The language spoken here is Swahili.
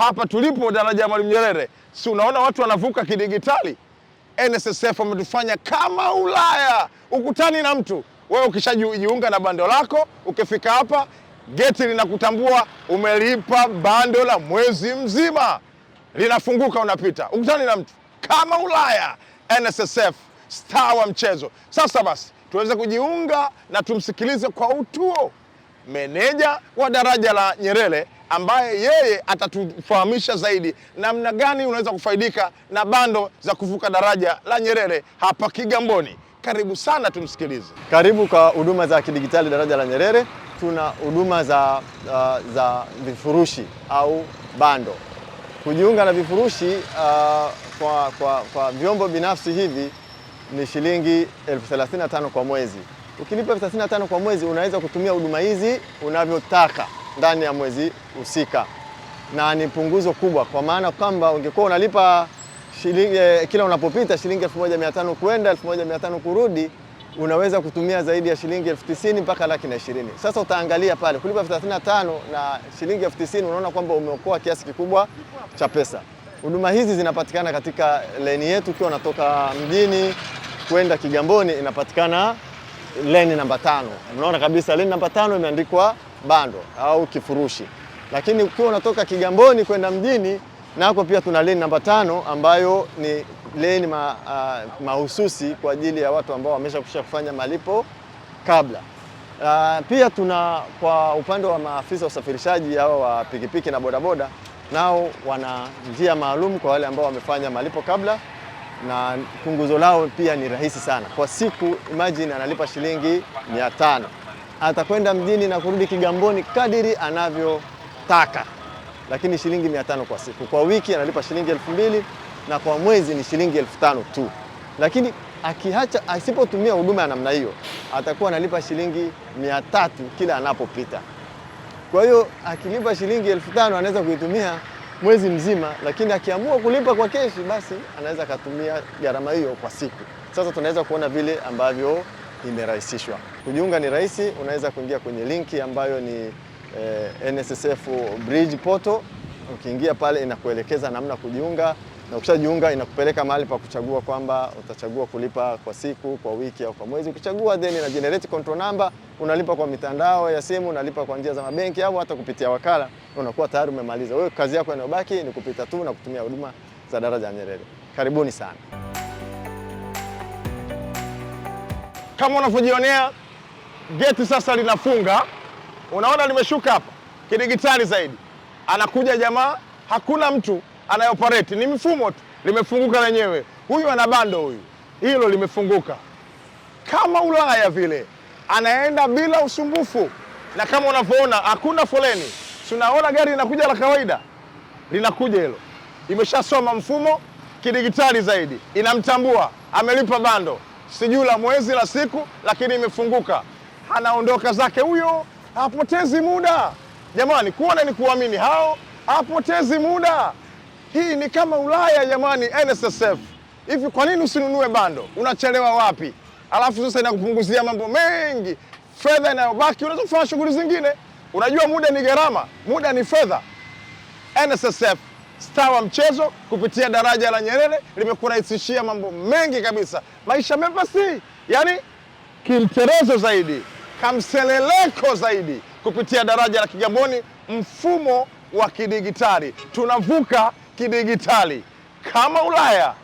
hapa tulipo daraja ya Mwalimu Nyerere, si unaona watu wanavuka kidigitali? NSSF wametufanya kama Ulaya, ukutani na mtu. Wewe ukishajiunga na bando lako, ukifika hapa geti linakutambua umelipa bando la mwezi mzima, linafunguka, unapita, ukutani na mtu, kama Ulaya. NSSF, star wa mchezo. Sasa basi tuweze kujiunga na tumsikilize kwa utuo meneja wa daraja la Nyerere, ambaye yeye atatufahamisha zaidi namna gani unaweza kufaidika na bando za kuvuka daraja la Nyerere hapa Kigamboni. Karibu sana, tumsikilize. Karibu kwa huduma za kidigitali daraja la Nyerere. Tuna huduma za vifurushi au bando. Kujiunga na vifurushi kwa vyombo binafsi hivi ni shilingi 35,000 kwa mwezi. Ukilipa 35,000 kwa mwezi unaweza kutumia huduma hizi unavyotaka ndani ya mwezi husika, na ni punguzo kubwa, kwa maana kwamba ungekuwa unalipa shilingi kila unapopita shilingi 1,500 kwenda 1,500 kurudi, unaweza kutumia zaidi ya shilingi 90,000 mpaka 120,000. Sasa utaangalia pale kulipa 35 na shilingi 90,000, unaona kwamba umeokoa kiasi kikubwa cha pesa. Huduma hizi zinapatikana katika leni yetu. Ukiwa unatoka mjini kwenda Kigamboni inapatikana leni namba 5. Unaona kabisa leni namba 5 imeandikwa bando au kifurushi. Lakini ukiwa unatoka Kigamboni kwenda mjini, nako pia tuna leni namba 5 ambayo ni leni mahususi kwa ajili ya watu ambao wameshakusha kufanya malipo kabla. Pia tuna kwa upande wa maafisa usafirishaji hao wa pikipiki na bodaboda, nao wana njia maalum kwa wale ambao wamefanya malipo kabla, na punguzo lao pia ni rahisi sana. Kwa siku imagine analipa shilingi 500. Atakwenda mjini na kurudi Kigamboni kadiri anavyotaka, lakini shilingi 500 kwa siku. Kwa wiki analipa shilingi 2,000 na kwa mwezi ni shilingi 5,000 tu. Lakini asipotumia huduma ya namna hiyo atakuwa analipa shilingi 300 kila anapopita. Kwa hiyo akilipa shilingi 5,000 anaweza kuitumia mwezi mzima, lakini akiamua kulipa kwa keshi, basi anaweza kutumia gharama hiyo kwa siku. Sasa tunaweza kuona vile ambavyo imerahisishwa. Kujiunga ni rahisi, unaweza kuingia kwenye linki ambayo ni NSSF Bridge Portal. Ukiingia pale inakuelekeza namna kujiunga, na ukishajiunga inakupeleka mahali pa kuchagua kwamba utachagua kulipa kwa siku, kwa wiki au kwa mwezi. Ukichagua then ina generate control number, unalipa kwa mitandao ya simu, unalipa kwa njia za mabenki au hata kupitia wakala, unakuwa tayari umemaliza. Wewe kazi yako inayobaki ni kupita tu na kutumia huduma za daraja la Nyerere. Karibuni sana. Kama unavyojionea geti sasa linafunga, unaona limeshuka hapa kidigitali zaidi. Anakuja jamaa, hakuna mtu anayoperate, ni mfumo tu, limefunguka lenyewe. Huyu ana bando, huyu hilo limefunguka kama Ulaya vile, anaenda bila usumbufu. Na kama unavyoona hakuna foleni, tunaona gari linakuja la kawaida, linakuja hilo, imeshasoma mfumo kidigitali zaidi, inamtambua amelipa bando, sijui la mwezi la siku, lakini imefunguka. Anaondoka zake huyo, hapotezi muda. Jamani, kuona ni kuamini, hao hapotezi muda. Hii ni kama Ulaya jamani. NSSF, hivi kwa nini usinunue bando? Unachelewa wapi? Alafu sasa inakupunguzia mambo mengi, fedha inayobaki unaweza kufanya shughuli zingine. Unajua muda ni gharama, muda ni fedha. NSSF, star wa mchezo, kupitia daraja la Nyerere limekurahisishia mambo mengi kabisa, maisha mepesi, yani kimterezo zaidi, kamseleleko zaidi, kupitia daraja la Kigamboni, mfumo wa kidigitali. Tunavuka kidigitali kama Ulaya.